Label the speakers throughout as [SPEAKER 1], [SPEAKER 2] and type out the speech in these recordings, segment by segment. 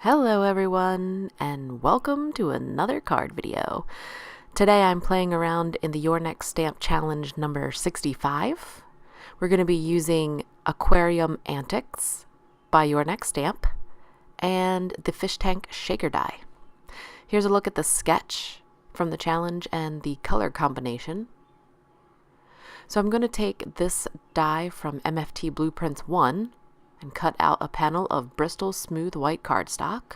[SPEAKER 1] Hello everyone, and welcome to another card video. Today I'm playing around in the Your Next Stamp Challenge number 65. We're going to be using Aquarium Antics by Your Next Stamp and the fish tank shaker die. Here's a look at the sketch from the challenge and the color combination. So I'm going to take this die from MFT Blueprints 1 and cut out a panel of Bristol smooth white cardstock.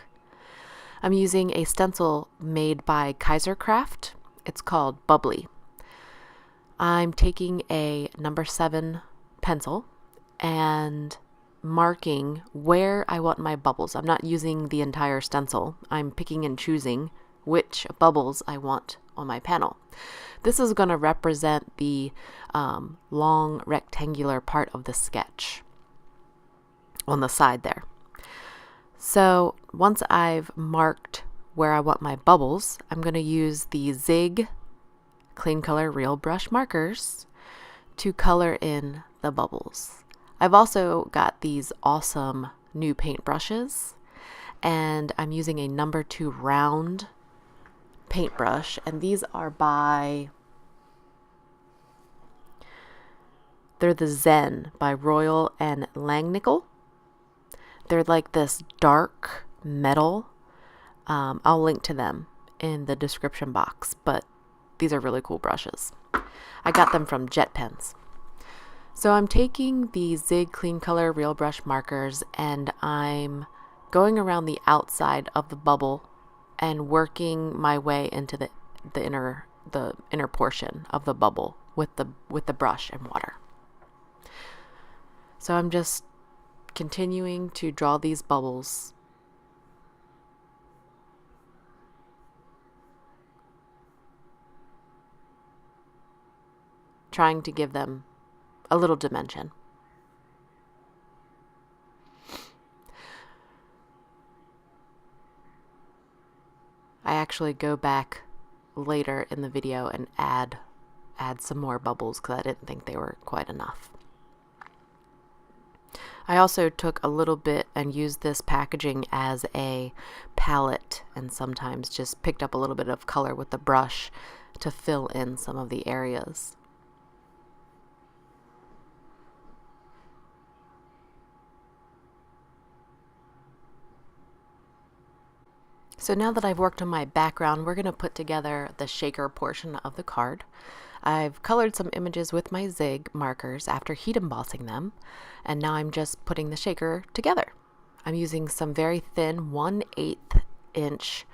[SPEAKER 1] I'm using a stencil made by Kaiser Craft. It's called Bubbly. I'm taking a number 7 pencil and marking where I want my bubbles. I'm not using the entire stencil. I'm picking and choosing which bubbles I want on my panel. This is going to represent the long rectangular part of the sketch on the side there. So once I've marked where I want my bubbles, I'm going to use the Zig Clean Color Real Brush markers to color in the bubbles. I've also got these awesome new paint brushes, and I'm using a number 2 round paintbrush, and these are they're the Zen by Royal and Langnickel. They're like this dark metal. I'll link to them in the description box, but these are really cool brushes. I got them from Jet Pens. So I'm taking the Zig Clean Color Real Brush markers and I'm going around the outside of the bubble and working my way into the inner portion of the bubble with the brush and water. So I'm just continuing to draw these bubbles. Trying to give them a little dimension. I actually go back later in the video and add some more bubbles because I didn't think they were quite enough. I also took a little bit and used this packaging as a palette and sometimes just picked up a little bit of color with the brush to fill in some of the areas. So now that I've worked on my background, we're going to put together the shaker portion of the card. I've colored some images with my Zig markers after heat embossing them, and now I'm just putting the shaker together. I'm using some very thin 1/8 inch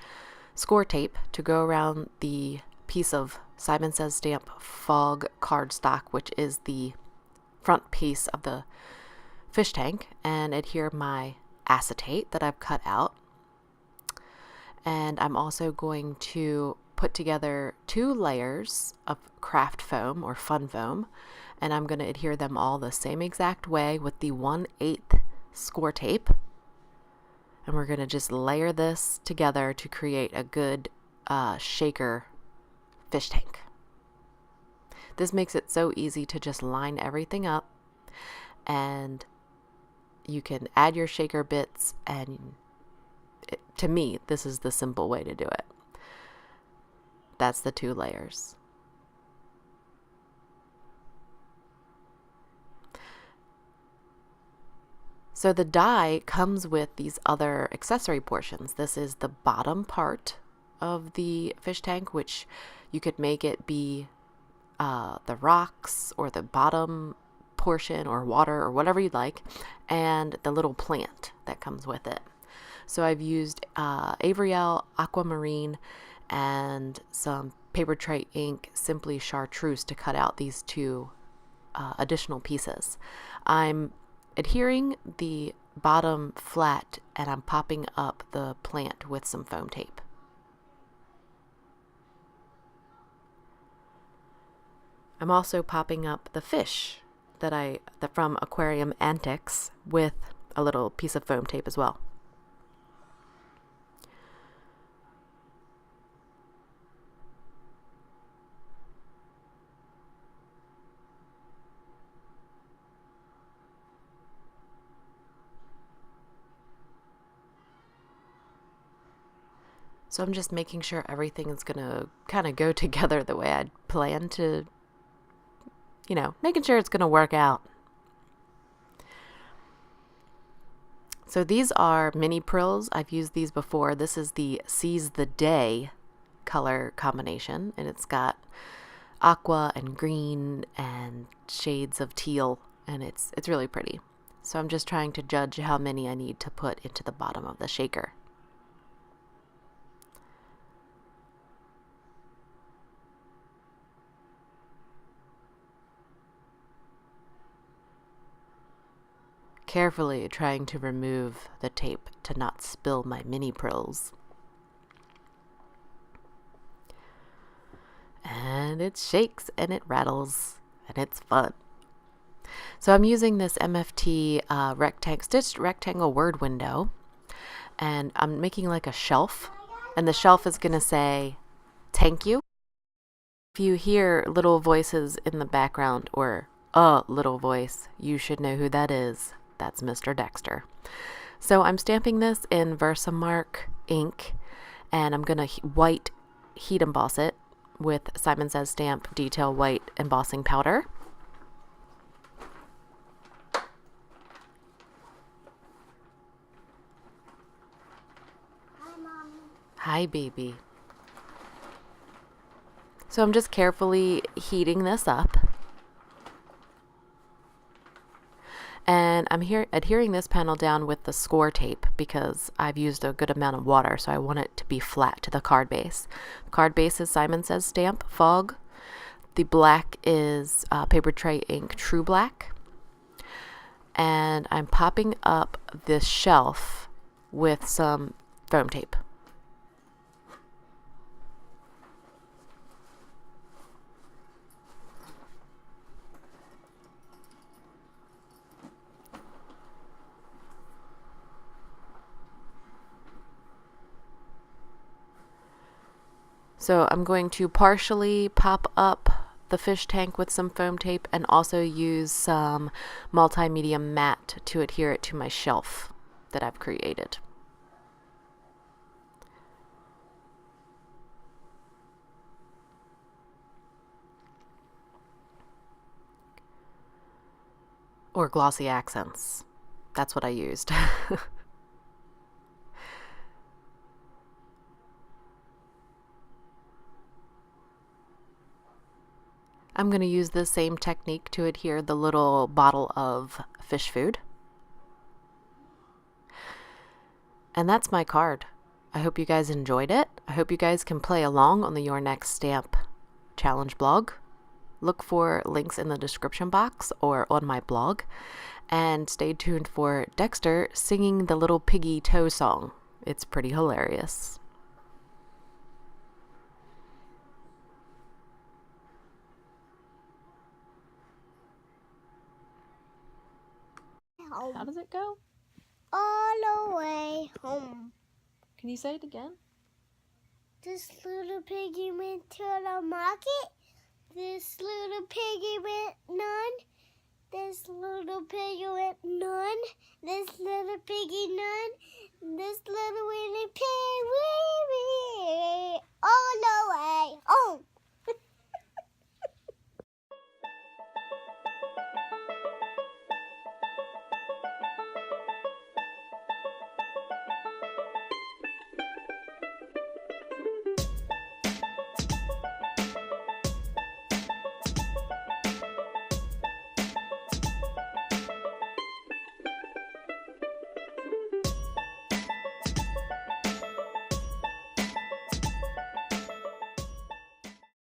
[SPEAKER 1] score tape to go around the piece of Simon Says Stamp Fog cardstock, which is the front piece of the fish tank, and adhere my acetate that I've cut out. And I'm also going to put together 2 layers of craft foam or fun foam, and I'm going to adhere them all the same exact way with the 1/8 score tape. And we're going to just layer this together to create a good shaker fish tank. This makes it so easy to just line everything up, and you can add your shaker bits, and to me, this is the simple way to do it. That's the 2 layers. So the die comes with these other accessory portions. This is the bottom part of the fish tank, which you could make it be the rocks or the bottom portion or water or whatever you'd like, and the little plant that comes with it. So I've used Avery, Elle, Aquamarine, and some Papertrey ink, simply Chartreuse, to cut out these 2 additional pieces. I'm adhering the bottom flat and I'm popping up the plant with some foam tape. I'm also popping up the fish from Aquarium Antics with a little piece of foam tape as well. So I'm just making sure everything is going to kind of go together the way I'd planned to, you know, making sure it's going to work out. So these are mini Prills. I've used these before. This is the Seize the Day color combination, and it's got aqua and green and shades of teal, and it's really pretty. So I'm just trying to judge how many I need to put into the bottom of the shaker. Carefully trying to remove the tape to not spill my mini Prills. And it shakes and it rattles and it's fun. So I'm using this MFT stitched rectangle word window, and I'm making like a shelf, and the shelf is going to say thank you. If you hear little voices in the background, or a little voice, you should know who that is. That's Mr. Dexter. So I'm stamping this in Versamark ink, and I'm going to white heat emboss it with Simon Says Stamp Detail White Embossing Powder.
[SPEAKER 2] Hi, Mommy.
[SPEAKER 1] Hi, baby. So I'm just carefully heating this up. And I'm here adhering this panel down with the score tape because I've used a good amount of water, so I want it to be flat to the card base. The card base is Simon Says Stamp Fog. The black is Papertrey ink True Black. And I'm popping up this shelf with some foam tape. So I'm going to partially pop up the fish tank with some foam tape and also use some multimedia matte to adhere it to my shelf that I've created. Or glossy accents. That's what I used. I'm going to use the same technique to adhere the little bottle of fish food. And that's my card. I hope you guys enjoyed it. I hope you guys can play along on the Your Next Stamp Challenge blog. Look for links in the description box or on my blog. And stay tuned for Dexter singing the Little Piggy Toe song. It's pretty hilarious. How does it go?
[SPEAKER 2] All the way home.
[SPEAKER 1] Can you say it again?
[SPEAKER 2] This little piggy went to the market. This little piggy went none. This little piggy went none. This little piggy none. This little